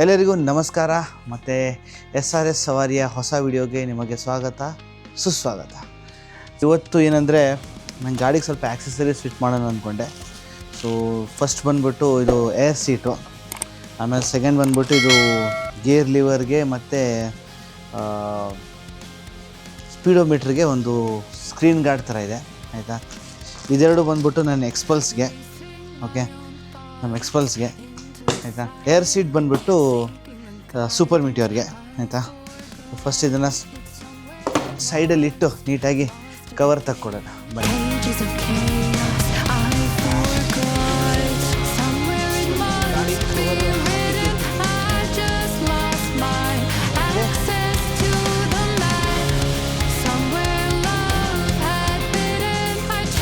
ಎಲ್ಲರಿಗೂ ನಮಸ್ಕಾರ ಮತ್ತು SRS ಸವಾರಿಯ ಹೊಸ ವಿಡಿಯೋಗೆ ನಿಮಗೆ ಸ್ವಾಗತ ಸುಸ್ವಾಗತ. ಇವತ್ತು ಏನಂದರೆ ನನ್ನ ಗಾಡಿಗೆ ಸ್ವಲ್ಪ ಆಕ್ಸೆಸರೀಸ್ ಫಿಟ್ ಮಾಡೋಣ ಅಂದ್ಕೊಂಡೆ. ಸೊ ಫಸ್ಟ್ ಬಂದುಬಿಟ್ಟು ಇದು ಏರ್ ಸೀಟು, ಆಮೇಲೆ ಸೆಕೆಂಡ್ ಬಂದುಬಿಟ್ಟು ಇದು ಗೇರ್ ಲಿವರ್ಗೆ ಮತ್ತು ಸ್ಪೀಡೋಮೀಟ್ರಿಗೆ ಒಂದು ಸ್ಕ್ರೀನ್ ಗಾರ್ಡ್ ಥರ ಇದೆ, ಆಯಿತಾ. ಇದೆರಡು ಬಂದುಬಿಟ್ಟು ನನ್ನ ಎಕ್ಸ್ಪಲ್ಸ್ಗೆ, ಓಕೆ, ನಮ್ಮ ಎಕ್ಸ್ಪಲ್ಸ್ಗೆ, ಆಯಿತಾ. ಏರ್ ಸೀಟ್ ಬಂದುಬಿಟ್ಟು ಸೂಪರ್ ಮಿಟಿಯೋರ್ಗೆ, ಆಯಿತಾ. ಫಸ್ಟ್ ಇದನ್ನು ಸೈಡಲ್ಲಿ ಇಟ್ಟು ನೀಟಾಗಿ ಕವರ್ ತಕ್ಕೊಡೋಣ ಬನ್ನಿ.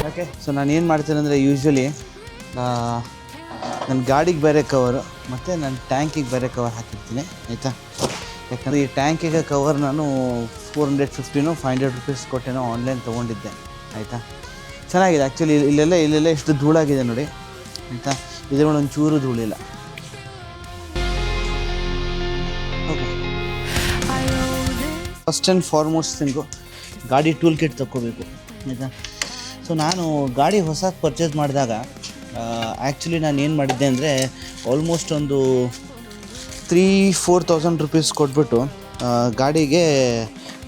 ಓಕೆ, ಸೊ ನಾನು ಏನು ಮಾಡ್ತೀನಿ ಅಂದರೆ ಯೂಶ್ವಲಿ ನನ್ನ ಗಾಡಿಗೆ ಬೇರೆ ಕವರು ಮತ್ತು ನನ್ನ ಟ್ಯಾಂಕಿಗೆ ಬೇರೆ ಕವರ್ ಹಾಕಿರ್ತೀನಿ, ಆಯಿತಾ. ಯಾಕಂದರೆ ಈ ಟ್ಯಾಂಕಿಗೆ ಕವರ್ ನಾನು 450 500 ರೂಪೀಸ್ ಕೊಟ್ಟೇನೋ ಆನ್ಲೈನ್ ತೊಗೊಂಡಿದ್ದೆ, ಆಯಿತಾ. ಚೆನ್ನಾಗಿದೆ ಆ್ಯಕ್ಚುಲಿ. ಇಲ್ಲೆಲ್ಲ ಎಷ್ಟು ಧೂಳಾಗಿದೆ ನೋಡಿ, ಆಯಿತಾ. ಇದ್ರಲ್ಲಿ ಒಂಚೂರು ಧೂಳಿಲ್ಲ. Okay, first and foremost thing ಗಾಡಿ ಟೂಲ್ ಕಿಟ್ ತೊಗೋಬೇಕು, ಆಯಿತಾ. ಸೊ ನಾನು ಗಾಡಿ ಹೊಸ ಪರ್ಚೇಸ್ ಮಾಡಿದಾಗ ಆ್ಯಕ್ಚುಲಿ ನಾನು ಏನು ಮಾಡಿದ್ದೆ ಅಂದರೆ ಆಲ್ಮೋಸ್ಟ್ ಒಂದು 3,000-4,000 ರೂಪೀಸ್ ಕೊಟ್ಬಿಟ್ಟು ಗಾಡಿಗೆ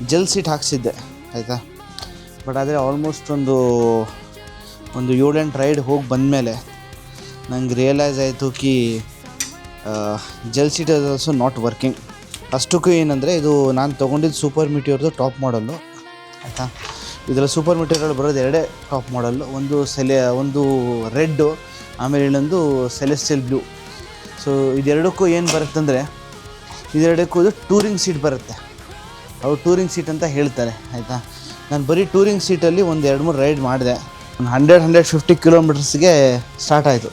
ಜೆಲ್ ಸೀಟ್ ಹಾಕ್ಸಿದ್ದೆ, ಆಯಿತಾ. ಬಟ್ ಆದರೆ ಆಲ್ಮೋಸ್ಟ್ ಒಂದು 7-8 ರೈಡ್ ಹೋಗಿ ಬಂದಮೇಲೆ ನಂಗೆ ರಿಯಲೈಸ್ ಆಯಿತು ಕಿ gel seat is also not working. ಅಷ್ಟಕ್ಕೂ ಏನಂದರೆ ಇದು ನಾನು ತೊಗೊಂಡಿದ್ದು ಸೂಪರ್ ಮಿಟಿಯೋರ್ದು ಟಾಪ್ ಮಾಡಲ್ಲು, ಆಯಿತಾ. ಇದರಲ್ಲಿ ಸೂಪರ್ ಮಿಟಿಯೋರಲ್ಲಿ ಬರೋದು ಎರಡೇ ಟಾಪ್ ಮಾಡಲ್ಲು, ಒಂದು ರೆಡ್ಡು, ಆಮೇಲೆ ಇನ್ನೊಂದು ಸೆಲೆಸ್ಟಿಯಲ್ ಬ್ಲೂ. ಸೊ ಇದೆರಡಕ್ಕೂ ಏನು ಬರುತ್ತಂದರೆ ಇದೆರಡಕ್ಕೂ ಟೂರಿಂಗ್ ಸೀಟ್ ಬರುತ್ತೆ. ಅವು ಟೂರಿಂಗ್ ಸೀಟ್ ಅಂತ ಹೇಳ್ತಾರೆ, ಆಯಿತಾ. ನಾನು ಬರೀ ಟೂರಿಂಗ್ ಸೀಟಲ್ಲಿ ಒಂದು 2-3 ರೈಡ್ ಮಾಡಿದೆ. ಒಂದು 100-150 ಕಿಲೋಮೀಟರ್ಸ್ಗೆ ಸ್ಟಾರ್ಟ್ ಆಯಿತು.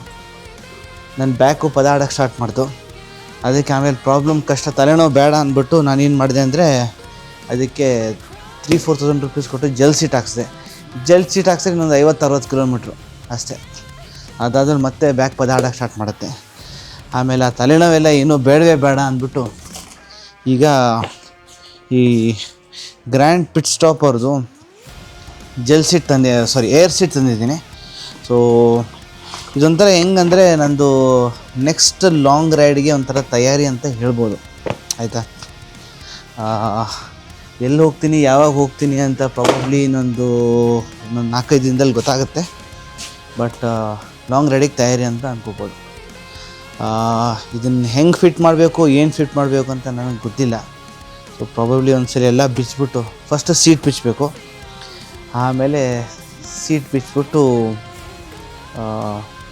ನನ್ನ ಬ್ಯಾಕು ಪದಾಡೋಕ್ಕೆ ಸ್ಟಾರ್ಟ್ ಮಾಡ್ತು. ಅದಕ್ಕೆ ಆಮೇಲೆ ಪ್ರಾಬ್ಲಮ್ ಕಷ್ಟ, ತಲೆನೋವು ಬೇಡ ಅಂದ್ಬಿಟ್ಟು ನಾನೇನು ಮಾಡಿದೆ ಅಂದರೆ ಅದಕ್ಕೆ 3,000-4,000 ರೂಪೀಸ್ ಕೊಟ್ಟು ಜೆಲ್ ಸೀಟ್ ಹಾಕ್ಸಿದೆ. ಜೆಲ್ ಸೀಟ್ ಹಾಕ್ಸಿದ್ರೆ ಇನ್ನೊಂದು 50-60 ಕಿಲೋಮೀಟ್ರು ಅಷ್ಟೇ. ಅದಾದ್ಮೇಲೆ ಮತ್ತೆ ಬ್ಯಾಕ್ ಪದಾಡೋಕ್ಕೆ ಸ್ಟಾರ್ಟ್ ಮಾಡುತ್ತೆ. ಆಮೇಲೆ ಆ ತಲೆನೋವೆಲ್ಲ ಏನೂ ಬೇಡವೇ ಬೇಡ ಅಂದ್ಬಿಟ್ಟು ಈಗ ಈ ಗ್ರ್ಯಾಂಡ್ ಪಿಟ್ ಸ್ಟಾಪ್ ಅವ್ರದ್ದು ಜೆಲ್ ಸೀಟ್ ಏರ್ ಸೀಟ್ ತಂದಿದ್ದೀನಿ. ಸೊ ಇದೊಂಥರ ಹೆಂಗಂದರೆ ನಂದು ನೆಕ್ಸ್ಟ್ ಲಾಂಗ್ ರೈಡ್ಗೆ ಒಂಥರ ತಯಾರಿ ಅಂತ ಹೇಳ್ಬೋದು, ಆಯಿತಾ. ಎಲ್ಲಿ ಹೋಗ್ತೀನಿ, ಯಾವಾಗ ಹೋಗ್ತೀನಿ ಅಂತ ಪ್ರಾಬಬ್ಲಿ ಇನ್ನೊಂದು 4-5 ದಿನದಲ್ಲಿ ಗೊತ್ತಾಗುತ್ತೆ. ಬಟ್ ಲಾಂಗ್ ರೈಡಿಗೆ ತಯಾರಿ ಅಂತ ಅನ್ಕೋಬೋದು. ಇದನ್ನು ಹೆಂಗೆ ಫಿಟ್ ಮಾಡಬೇಕು, ಏನು ಫಿಟ್ ಮಾಡಬೇಕು ಅಂತ ನನಗೆ ಗೊತ್ತಿಲ್ಲ. ಸೊ ಪ್ರಾಬಬ್ಲಿ ಒಂದ್ಸರಿ ಎಲ್ಲ ಬಿಚ್ಚಿಬಿಟ್ಟು ಫಸ್ಟ್ ಸೀಟ್ ಬಿಚ್ಚಬೇಕು, ಆಮೇಲೆ ಸೀಟ್ ಬಿಚ್ಚಿಬಿಟ್ಟು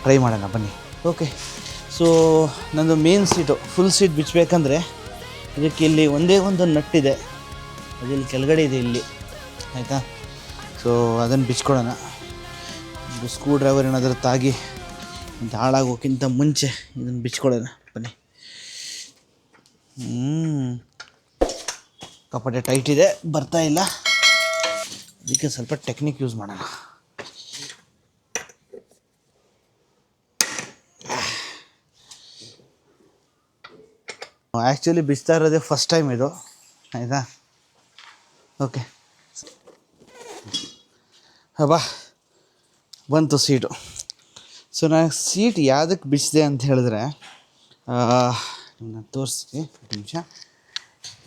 ಟ್ರೈ ಮಾಡೋಣ ಬನ್ನಿ. ಓಕೆ, ಸೊ ನಂದು ಮೇನ್ ಸೀಟು ಫುಲ್ ಸೀಟ್ ಬಿಚ್ಚಬೇಕಂದ್ರೆ ಇದಕ್ಕೆ ಇಲ್ಲಿ ಒಂದೇ ಒಂದು ನಟ್ಟಿದೆ, ಅದು ಇಲ್ಲಿ ಕೆಳಗಡೆ ಇದೆ ಇಲ್ಲಿ, ಆಯಿತಾ. ಸೊ ಅದನ್ನು ಬಿಚ್ಕೊಳ್ಳೋಣ. ಒಂದು ಸ್ಕ್ರೂ ಡ್ರೈವರ್ ಏನಾದರೂ ತಾಗಿ ಅಂತ ಹಾಳಾಗೋಕ್ಕಿಂತ ಮುಂಚೆ ಇದನ್ನು ಬಿಚ್ಕೊಳ್ಳೋಣ ಬನ್ನಿ. ಕಪಟೆ ಟೈಟ್ ಇದೆ, ಬರ್ತಾ ಇಲ್ಲ. ಅದಕ್ಕೆ ಸ್ವಲ್ಪ ಟೆಕ್ನಿಕ್ ಯೂಸ್ ಮಾಡೋಣ. ಆ್ಯಕ್ಚುಲಿ ಬಿಚ್ತಾ ಇರೋದೇ ಫಸ್ಟ್ ಟೈಮ್ ಇದು, ಆಯಿತಾ. ಓಕೆ, ಬಾ ಬಂತು ಸೀಟು. ಸೊ ನಾನು ಸೀಟ್ ಯಾವುದಕ್ಕೆ ಬಿಚ್ಚಿದೆ ಅಂತ ಹೇಳಿದ್ರೆ ನಿಮ್ಮನ್ನ ತೋರಿಸ್ತೀನಿ ನಿಮಿಷ.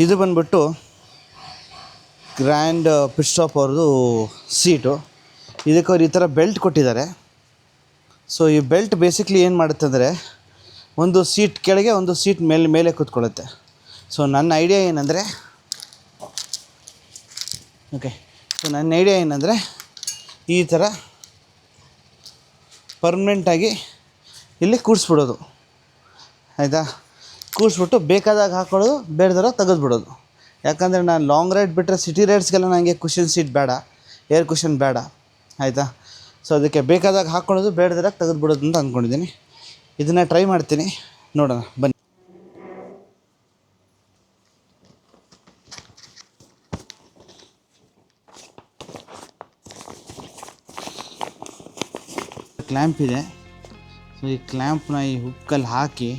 ಇದು ಬಂದ್ಬಿಟ್ಟು ಗ್ರ್ಯಾಂಡ್ ಪಿಟ್ ಸ್ಟಾಪ್ ಅವ್ರದ್ದು ಸೀಟು. ಇದಕ್ಕೆ ಅವ್ರು ಈ ಥರ ಬೆಲ್ಟ್ ಕೊಟ್ಟಿದ್ದಾರೆ. ಸೊ ಈ ಬೆಲ್ಟ್ ಬೇಸಿಕ್ಲಿ ಏನು ಮಾಡುತ್ತೆ ಅಂದರೆ ಒಂದು ಸೀಟ್ ಕೆಳಗೆ ಒಂದು ಸೀಟ್ ಮೇಲೆ ಕೂತ್ಕೊಳ್ಳುತ್ತೆ. ಸೊ ನನ್ನ ಐಡಿಯಾ ಏನಂದರೆ ಈ ಥರ ಪರ್ಮನೆಂಟಾಗಿ ಇಲ್ಲಿ ಕೂರಿಸ್ಬಿಡೋದು, ಆಯಿತಾ. ಕೂರಿಸ್ಬಿಟ್ಟು ಬೇಕಾದಾಗ ಹಾಕ್ಕೊಳ್ಳೋದು, ಬೇಡದಾರ ತೆಗೆದುಬಿಡೋದು. ಯಾಕಂದರೆ ನಾನು ಲಾಂಗ್ ರೈಡ್ ಬಿಟ್ಟರೆ ಸಿಟಿ ರೈಡ್ಸ್ಗೆಲ್ಲ ನನಗೆ ಕುಷನ್ ಸೀಟ್ ಬೇಡ, ಏರ್ ಕುಷನ್ ಬೇಡ, ಆಯಿತಾ. ಸೊ ಅದಕ್ಕೆ ಬೇಕಾದಾಗ ಹಾಕ್ಕೊಳ್ಳೋದು, ಬೇಡದಾಗ ತೆಗೆದುಬಿಡೋದು ಅಂತ ಅಂದ್ಕೊಂಡಿದ್ದೀನಿ. ಇದನ್ನು ಟ್ರೈ ಮಾಡ್ತೀನಿ, ನೋಡೋಣ ಬನ್ನಿ. ಕ್ಲ್ಯಾಂಪ್ ಇದೆ. ಸೊ ಈ ಕ್ಲ್ಯಾಂಪ್ನ ಈ ಹುಕ್ಕಲ್ಲಿ ಹಾಕಿ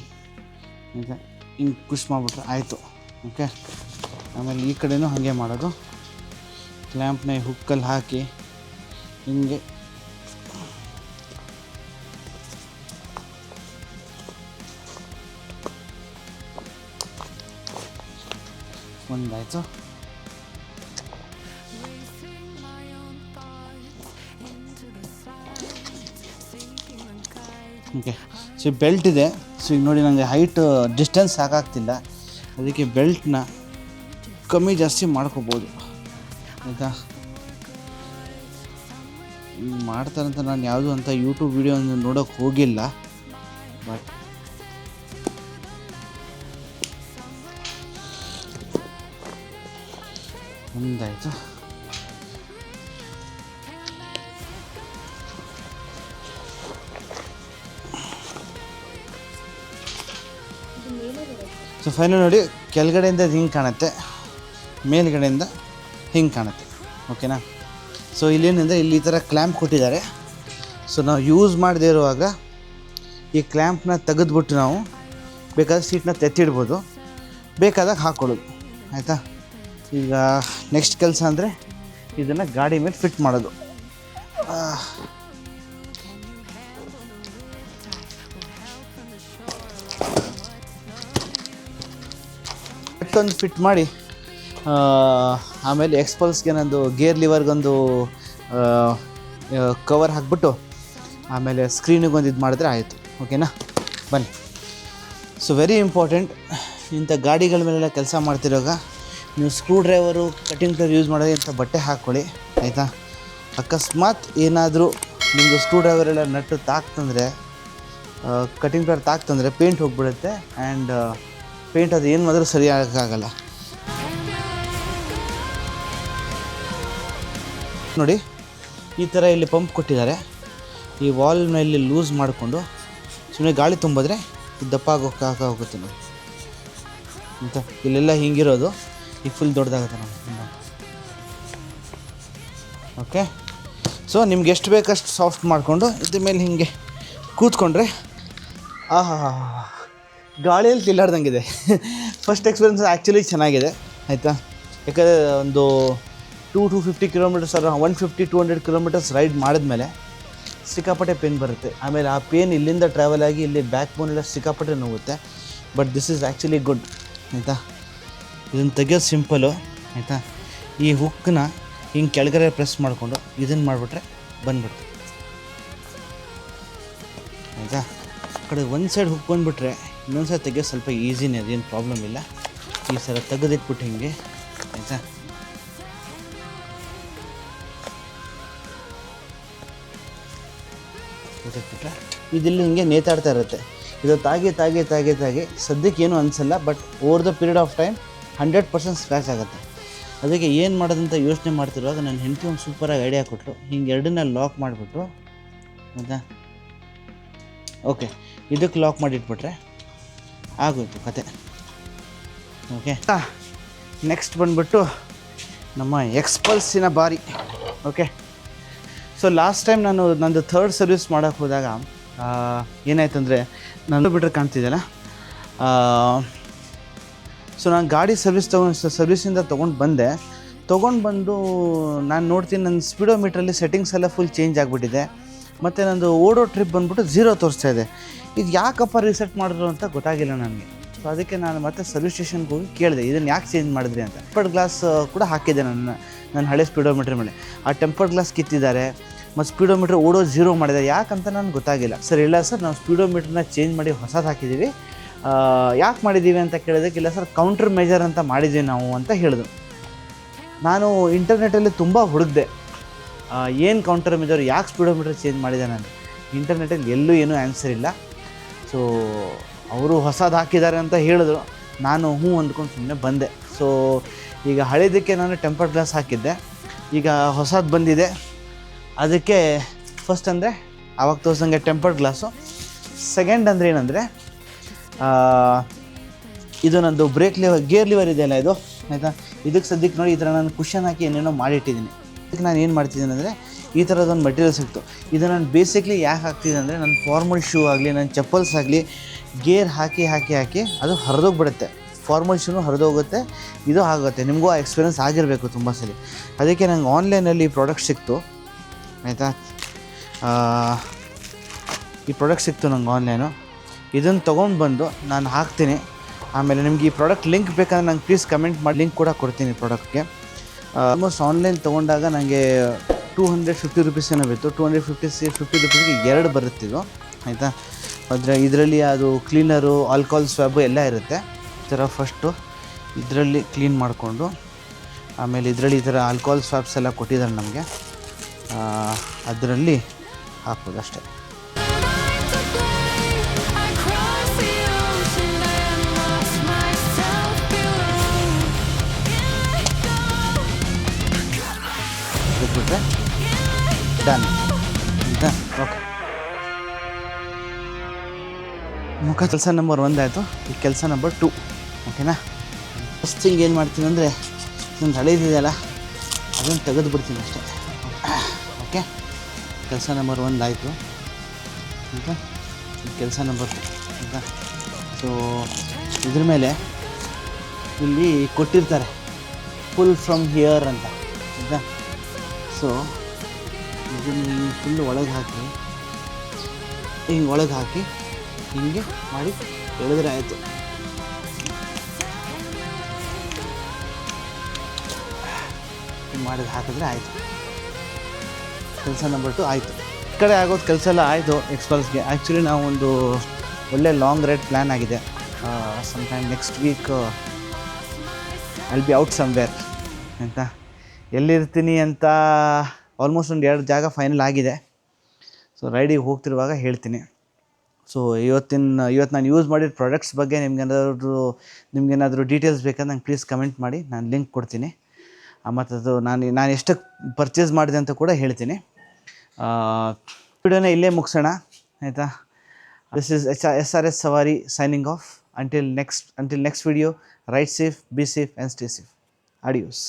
ಹಿಂಗೆ ಪುಷ್ ಮಾಡಿಬಿಟ್ರೆ ಆಯಿತು. ಓಕೆ, ಆಮೇಲೆ ಈ ಕಡೆನೂ ಹಾಗೆ ಮಾಡೋದು. ಕ್ಲ್ಯಾಂಪ್ನ ಹುಕ್ಕಲ್ಲಿ ಹಾಕಿ ಹಿಂಗೆ ಒಂದಾಯಿತು. ಓಕೆ, ಸೊ ಬೆಲ್ಟ್ ಇದೆ. ಸೊ ಈಗ ನೋಡಿ ನನಗೆ ಹೈಟ್ ಡಿಸ್ಟೆನ್ಸ್ ಸಾಕಾಗ್ತಿಲ್ಲ, ಅದಕ್ಕೆ ಬೆಲ್ಟ್ನ ಕಮ್ಮಿ ಜಾಸ್ತಿ ಮಾಡ್ಕೋಬೋದು ಆಯಿತಾ. ಮಾಡ್ತಾರಂತ ನಾನು ಯಾವುದೂ ಅಂತ ಯೂಟ್ಯೂಬ್ ವೀಡಿಯೋ ನೋಡೋಕ್ಕೆ ಹೋಗಿಲ್ಲ, ಬಟ್ ಒಂದಾಯಿತು. ಸೊ ಫೈನಲ್ ನೋಡಿ, ಕೆಳಗಡೆಯಿಂದ ಹಿಂಗೆ ಕಾಣುತ್ತೆ, ಮೇಲ್ಗಡೆಯಿಂದ ಹಿಂಗೆ ಕಾಣುತ್ತೆ. ಓಕೆನಾ. ಸೊ ಇಲ್ಲೇನಿಂದ ಇಲ್ಲಿ ಈ ಥರ ಕ್ಲ್ಯಾಂಪ್ ಕೊಟ್ಟಿದ್ದಾರೆ. ಸೊ ನಾವು ಯೂಸ್ ಮಾಡದೇ ಇರುವಾಗ ಈ ಕ್ಲ್ಯಾಂಪ್ನ ತೆಗೆದ್ಬಿಟ್ಟು ನಾವು ಬೇಕಾದ ಸೀಟ್ನ ತೆತ್ತಿಡ್ಬೋದು, ಬೇಕಾದಾಗ ಹಾಕ್ಕೊಳ್ಳೋದು ಆಯಿತಾ. ಈಗ ನೆಕ್ಸ್ಟ್ ಕೆಲಸ ಅಂದರೆ ಇದನ್ನು ಗಾಡಿ ಮೇಲೆ ಫಿಟ್ ಮಾಡೋದು. ಒಂದು ಫಿಟ್ ಮಾಡಿ ಆಮೇಲೆ ಎಕ್ಸ್ಪಲ್ಸ್ಗೆ ನಂದು ಗೇರ್ ಲಿವರ್ಗೊಂದು ಕವರ್ ಹಾಕ್ಬಿಟ್ಟು ಆಮೇಲೆ ಸ್ಕ್ರೀನಿಗೊಂದು ಇದು ಮಾಡಿದ್ರೆ ಆಯಿತು. ಓಕೆನಾ, ಬನ್ನಿ. ಸೊ ವೆರಿ ಇಂಪಾರ್ಟೆಂಟ್, ಇಂಥ ಗಾಡಿಗಳ ಮೇಲೆಲ್ಲ ಕೆಲಸ ಮಾಡ್ತಿರುವಾಗ ನೀವು screwdriver, cutting plier use ಮಾಡೋದು ಇಂಥ ಬಟ್ಟೆ ಹಾಕ್ಕೊಳ್ಳಿ ಆಯಿತಾ. ಅಕಸ್ಮಾತ್ ಏನಾದರೂ ನಿಮ್ಮದು ಸ್ಕ್ರೂ ಡ್ರೈವರೆಲ್ಲ ನಟ್ಟು ತಾಕ್ತಂದರೆ, ಕಟಿಂಗ್ ಪ್ಲೇಯರ್ ತಾಕ್ತಂದರೆ ಪೇಂಟ್ ಹೋಗಿಬಿಡುತ್ತೆ. ಆ್ಯಂಡ್ ಪೇಂಟ್ ಅದು ಏನು ಮಾಡಿದ್ರೂ ಸರಿ ಆಗೋಕ್ಕಾಗಲ್ಲ. ನೋಡಿ ಈ ಥರ ಇಲ್ಲಿ ಪಂಪ್ ಕೊಟ್ಟಿದ್ದಾರೆ. ಈ ವಾಲ್ನ ಇಲ್ಲಿ ಲೂಸ್ ಮಾಡಿಕೊಂಡು ಸುಮ್ಮನೆ ಗಾಳಿ ತುಂಬಿದ್ರೆ ದಪ್ಪ ಹೋಗುತ್ತೆ ನೋಡಿ ಅಂತ. ಇಲ್ಲೆಲ್ಲ ಹಿಂಗಿರೋದು ಈಗ ಫುಲ್ ದೊಡ್ಡದಾಗುತ್ತೆ ನೋಡಿ. ಓಕೆ, ಸೊ ನಿಮ್ಗೆ ಎಷ್ಟು ಬೇಕಷ್ಟು ಸಾಫ್ಟ್ ಮಾಡಿಕೊಂಡು ಇದ್ರ ಮೇಲೆ ಹಿಂಗೆ ಕೂತ್ಕೊಂಡ್ರೆ ಗಾಳಿಯಲ್ಲಿ ತಿಲ್ಲಾಡ್ದಂಗಿದೆ. ಫಸ್ಟ್ ಎಕ್ಸ್ಪೀರಿಯನ್ಸ್ ಆ್ಯಕ್ಚುಲಿ ಚೆನ್ನಾಗಿದೆ ಆಯಿತಾ. ಯಾಕಂದರೆ ಒಂದು 250 ಕಿಲೋಮೀಟರ್ಸ್ 150-200 ಕಿಲೋಮೀಟರ್ಸ್ ರೈಡ್ ಮಾಡಿದ್ಮೇಲೆ ಸಿಕ್ಕಾಪಟ್ಟೆ ಪೇನ್ ಬರುತ್ತೆ. ಆಮೇಲೆ ಆ ಪೇನ್ ಇಲ್ಲಿಂದ ಟ್ರಾವೆಲ್ ಆಗಿ ಇಲ್ಲಿ ಬ್ಯಾಕ್ ಬೋನೆಲ್ಲ ಸಿಕ್ಕಾಪಟ್ಟೆ ನೋವುತ್ತೆ. But this is actually good ಆಯಿತಾ. ಇದನ್ನು ತೆಗಿಯೋದು ಸಿಂಪಲು ಆಯಿತಾ. ಈ ಹುಕ್ಕನ್ನ ಹಿಂಗೆ ಕೆಳಗಡೆ ಪ್ರೆಸ್ ಮಾಡಿಕೊಂಡು ಇದನ್ನು ಮಾಡಿಬಿಟ್ರೆ ಬಂದ್ಬಿಡ್ತು ಆಯಿತಾ. ಆ ಕಡೆ ಒಂದು ಸೈಡ್ ಹುಕ್ ಬಂದುಬಿಟ್ರೆ ಇನ್ನೊಂದು ಸೈಡ್ ತೆಗಿಯೋದು ಸ್ವಲ್ಪ ಈಸಿನೇ, ಅದೇನು ಪ್ರಾಬ್ಲಮ್ ಇಲ್ಲ. ಈ ಸಲ ತೆಗೆದಿಟ್ಬಿಟ್ಟು ಹಿಂಗೆ ಆಯಿತಾ. ತೆಗೆದ್ಬಿಟ್ರೆ ಇದಿಲ್ಲಿ ಹಿಂಗೆ ನೇತಾಡ್ತಾ ಇರುತ್ತೆ. ಇದು ತಾಗಿ ತಾಗಿ ತಾಗಿ ತಾಗಿ ಸದ್ಯಕ್ಕೆ ಏನೂ ಅನಿಸಲ್ಲ, but over the period of time 100% scratch ಆಗುತ್ತೆ. ಅದಕ್ಕೆ ಏನು ಮಾಡೋದಂತ ಯೋಚನೆ ಮಾಡ್ತಿರುವಾಗ ನನ್ನ ಹೆಂಡತಿ ಒಂದು ಸೂಪರಾಗಿ ಐಡಿಯಾ ಕೊಟ್ಟರು. ಹಿಂಗೆ ಎರಡನ್ನ ಲಾಕ್ ಮಾಡಿಬಿಟ್ಟು ಆಯಿತಾ. ಓಕೆ, ಇದಕ್ಕೆ ಲಾಕ್ ಮಾಡಿಟ್ಬಿಟ್ರೆ ಆಗೋಯ್ತು ಕತೆ. ಓಕೆ, ನೆಕ್ಸ್ಟ್ ಬಂದುಬಿಟ್ಟು ನಮ್ಮ ಎಕ್ಸ್ಪಲ್ಸಿನ ಬಾರಿ. ಓಕೆ, ಸೊ ಲಾಸ್ಟ್ ಟೈಮ್ ನಾನು ನಂದು ಥರ್ಡ್ ಸರ್ವಿಸ್ ಮಾಡೋಕ್ಕೆ ಹೋದಾಗ ಏನಾಯ್ತಂದರೆ, ನಾನು ಬಿಟ್ಟರೆ ಕಾಣ್ತಿದ್ದೆಲ್ಲ. ಸೊ ನಾನು ಗಾಡಿ ಸರ್ವಿಸಿಂದ ತೊಗೊಂಡು ಬಂದು ನಾನು ನೋಡ್ತೀನಿ ನನ್ನ ಸ್ಪೀಡೋಮೀಟ್ರಲ್ಲಿ ಸೆಟ್ಟಿಂಗ್ಸ್ ಎಲ್ಲ ಫುಲ್ ಚೇಂಜ್ ಆಗಿಬಿಟ್ಟಿದೆ. ಮತ್ತು ನಂದು ಓಡೋ ಟ್ರಿಪ್ ಬಂದ್ಬಿಟ್ಟು 0 ತೋರಿಸ್ತಾ ಇದೆ. ಇದು ಯಾಕಪ್ಪ ರೀಸೆಟ್ ಮಾಡಿದ್ರು ಅಂತ ಗೊತ್ತಾಗಿಲ್ಲ ನನಗೆ. ಸೊ ಅದಕ್ಕೆ ನಾನು ಮತ್ತೆ ಸರ್ವಿಸ್ ಸ್ಟೇಷನ್ಗೆ ಹೋಗಿ ಕೇಳಿದೆ, ಇದನ್ನು ಯಾಕೆ ಚೇಂಜ್ ಮಾಡಿದ್ರಿ ಅಂತ. ಟೆಂಪರ್ಡ್ ಗ್ಲಾಸ್ ಕೂಡ ಹಾಕಿದ್ದೆ ನನ್ನ ಹಳೆ ಸ್ಪೀಡೋಮೀಟ್ರ್ ಮೇಲೆ. ಆ ಟೆಂಪರ್ಡ್ ಗ್ಲಾಸ್ ಕಿತ್ತಿದ್ದಾರೆ ಮತ್ತು ಸ್ಪೀಡೋಮೀಟ್ರ್ ಓಡೋ 0 ಮಾಡಿದ್ದಾರೆ. ಯಾಕಂತ ನನಗೆ ಗೊತ್ತಾಗಿಲ್ಲ. ಸರ್ ಇಲ್ಲ ಸರ್, ನಾವು ಸ್ಪೀಡೋಮೀಟ್ರನ್ನ ಚೇಂಜ್ ಮಾಡಿ ಹೊಸದು ಹಾಕಿದ್ದೀವಿ. ಯಾಕೆ ಮಾಡಿದ್ದೀವಿ ಅಂತ ಕೇಳಿದಕ್ಕೆ, ಇಲ್ಲ ಸರ್ ಕೌಂಟ್ರ್ ಮೆಜರ್ ಅಂತ ಮಾಡಿದ್ದೀವಿ ನಾವು ಅಂತ ಹೇಳಿದ್ರು. ನಾನು ಇಂಟರ್ನೆಟ್ಟಲ್ಲಿ ತುಂಬ ಹುಡುಕಿದೆ, ಏನು ಕೌಂಟರ್ ಮೆಜರ್, ಯಾಕೆ ಸ್ಪೀಡೋಮೀಟ್ರ್ ಚೇಂಜ್ ಮಾಡಿದೆ ನಾನು. ಇಂಟರ್ನೆಟ್ಟಲ್ಲಿ ಎಲ್ಲೂ ಏನೂ ಆನ್ಸರ್ ಇಲ್ಲ. ಸೊ ಅವರು ಹೊಸದು ಹಾಕಿದ್ದಾರೆ ಅಂತ ಹೇಳಿದ್ರು. ನಾನು ಹ್ಞೂ ಅಂದ್ಕೊಂಡು ಸುಮ್ಮನೆ ಬಂದೆ. ಸೊ ಈಗ ಹಳೇದಕ್ಕೆ ನಾನು ಟೆಂಪರ್ಡ್ ಗ್ಲಾಸ್ ಹಾಕಿದ್ದೆ, ಈಗ ಹೊಸದು ಬಂದಿದೆ. ಅದಕ್ಕೆ ಫಸ್ಟ್ ಅಂದರೆ ಆವಾಗ ತೋರಿಸಂಗೆ ಟೆಂಪರ್ಡ್ ಗ್ಲಾಸು. ಸೆಕೆಂಡ್ ಅಂದರೆ ಏನಂದರೆ, ಇದು ನಂದು ಗೇರ್ ಲಿವರ್ ಇದೆಯಲ್ಲ ಇದು ಆಯಿತಾ. ಇದಕ್ಕೆ ಸದ್ಯಕ್ಕೆ ನೋಡಿ ಈ ಥರ ನಾನು ಕುಷನ್ ಹಾಕಿ ಏನೇನೋ ಮಾಡಿಟ್ಟಿದ್ದೀನಿ. ಇದಕ್ಕೆ ನಾನು ಏನು ಮಾಡ್ತಿದ್ದೀನಿ ಅಂದರೆ, ಈ ಥರದೊಂದು ಮೆಟೀರಿಯಲ್ ಸಿಕ್ತು. ಇದು ನಾನು ಬೇಸಿಕ್ಲಿ ಯಾಕೆ ಹಾಕ್ತಿದ್ದೆ ಅಂದರೆ, ನನ್ನ ಫಾರ್ಮಲ್ ಶೂ ಆಗಲಿ, ನನ್ನ ಚಪ್ಪಲ್ಸ್ ಆಗಲಿ ಗೇರ್ ಹಾಕಿ ಅದು ಹರಿದೋಗ್ಬಿಡುತ್ತೆ. ಫಾರ್ಮಲ್ ಶೂನು ಹರಿದೋಗುತ್ತೆ, ಇದು ಆಗುತ್ತೆ. ನಿಮಗೂ ಆ ಎಕ್ಸ್ಪೀರಿಯೆನ್ಸ್ ಆಗಿರಬೇಕು ತುಂಬ ಸಲ. ಅದಕ್ಕೆ ನಂಗೆ ಆನ್ಲೈನಲ್ಲಿ ಈ ಪ್ರಾಡಕ್ಟ್ ಸಿಕ್ತು, ಆಯಿತಾ. ಈ ಪ್ರಾಡಕ್ಟ್ ಸಿಕ್ತು ನಂಗೆ ಆನ್ಲೈನು. ಇದನ್ನು ತೊಗೊಂಡು ಬಂದು ನಾನು ಹಾಕ್ತೀನಿ. ಆಮೇಲೆ ನಿಮ್ಗೆ ಈ ಪ್ರಾಡಕ್ಟ್ ಲಿಂಕ್ ಬೇಕಂದ್ರೆ ನಂಗೆ ಪ್ಲೀಸ್ ಕಮೆಂಟ್ ಮಾಡಿ, ಲಿಂಕ್ ಕೂಡ ಕೊಡ್ತೀನಿ ಪ್ರಾಡಕ್ಟ್ಗೆ. ಆಲ್ಮೋಸ್ಟ್ ಆನ್ಲೈನ್ ತೊಗೊಂಡಾಗ ನನಗೆ 250 ರುಪೀಸ್ ಏನೋ ಬಿತ್ತು. 250 ರುಪೀಸ್ಗೆ 2 ಬರುತ್ತಿದ್ದು, ಆಯಿತಾ. ಇದರಲ್ಲಿ ಅದು ಕ್ಲೀನರು, ಆಲ್ಕೋಹಾಲ್ ಸ್ವಾಬು ಎಲ್ಲ ಇರುತ್ತೆ. ಈ ಥರ ಫಸ್ಟು ಇದರಲ್ಲಿ ಕ್ಲೀನ್ ಮಾಡಿಕೊಂಡು, ಆಮೇಲೆ ಇದರಲ್ಲಿ ಈ ಥರ ಆಲ್ಕೋಹಾಲ್ ಸ್ವಾಬ್ಸ್ ಎಲ್ಲ ಕೊಟ್ಟಿದ್ದಾರೆ ನಮಗೆ, ಅದರಲ್ಲಿ ಹಾಕ್ಬೋದು ಅಷ್ಟೇ. ಬಿಟ್ಬಿಟ್ರೆ ಡನ್ ಆಯಿತಾ. ಓಕೆ, ಮುಖ ಕೆಲಸ ನಂಬರ್ 1 ಆಯಿತು. ಈ ಕೆಲಸ ನಂಬರ್ 2, ಓಕೆನಾ. ಫಸ್ಟ್ ಥಿಂಗ್ ಏನು ಮಾಡ್ತೀನಿ ಅಂದರೆ, ನನ್ನ ಹಳೇದಿದೆಯಲ್ಲ ಅದನ್ನು ತೆಗೆದು ಬಿಡ್ತೀನಿ ಅಷ್ಟೇ. ಓಕೆ, ಕೆಲಸ ನಂಬರ್ 1 ಆಯಿತು, ಆಯಿತಾ. ಕೆಲಸ ನಂಬರ್ 2, ಆಯಿತಾ. ಸೊ ಇದ್ರ ಮೇಲೆ ಇಲ್ಲಿ ಕೊಟ್ಟಿರ್ತಾರೆ ಫುಲ್ ಫ್ರಮ್ ಹಿಯರ್ ಅಂತ, ಆಯಿತಾ. ಸೊ ಇದನ್ನು ಫುಲ್ಲು ಒಳಗೆ ಹಾಕಿ, ಹಿಂಗೆ ಒಳಗೆ ಹಾಕಿ ಹಿಂಗೆ ಮಾಡಿ ಎಳೆದ್ರೆ ಆಯಿತು. ಮಾಡಿದ ಹಾಕಿದ್ರೆ ಆಯಿತು. ಕೆಲಸ ನಂಬರ್ 2 ಆಯಿತು. ಈ ಕಡೆ ಆಗೋದು ಕೆಲಸ ಎಲ್ಲ ಆಯಿತು ಎಕ್ಸ್ಪಲ್ಸ್ಗೆ. ಆ್ಯಕ್ಚುಲಿ ನಾವು ಒಂದು ಒಳ್ಳೆ ಲಾಂಗ್ ರೈಡ್ ಪ್ಲ್ಯಾನ್ ಆಗಿದೆ. Some time next week I will be out somewhere ಅಂತ. ಎಲ್ಲಿರ್ತೀನಿ ಅಂತ ಆಲ್ಮೋಸ್ಟ್ ಒಂದು 2 ಜಾಗ ಫೈನಲ್ ಆಗಿದೆ. ಸೊ ರೈಡಿಗೆ ಹೋಗ್ತಿರುವಾಗ ಹೇಳ್ತೀನಿ. ಸೊ ಇವತ್ತು ನಾನು ಯೂಸ್ ಮಾಡಿದ ಪ್ರಾಡಕ್ಟ್ಸ್ ಬಗ್ಗೆ ನಿಮ್ಗೇನಾದರೂ ಡೀಟೇಲ್ಸ್ ಬೇಕಾದ್ರೆ ನಂಗೆ ಪ್ಲೀಸ್ ಕಮೆಂಟ್ ಮಾಡಿ, ನಾನು ಲಿಂಕ್ ಕೊಡ್ತೀನಿ. ಮತ್ತು ಅದು ನಾನು ಎಷ್ಟಕ್ಕೆ ಪರ್ಚೇಸ್ ಮಾಡಿದೆ ಅಂತ ಕೂಡ ಹೇಳ್ತೀನಿ. ವಿಡಿಯೋನ ಇಲ್ಲೇ ಮುಗಿಸೋಣ, ಆಯಿತಾ. This is SRS Savari signing off. Until next video, ride safe, be safe and stay safe. ಅಡಿಯೋಸ್.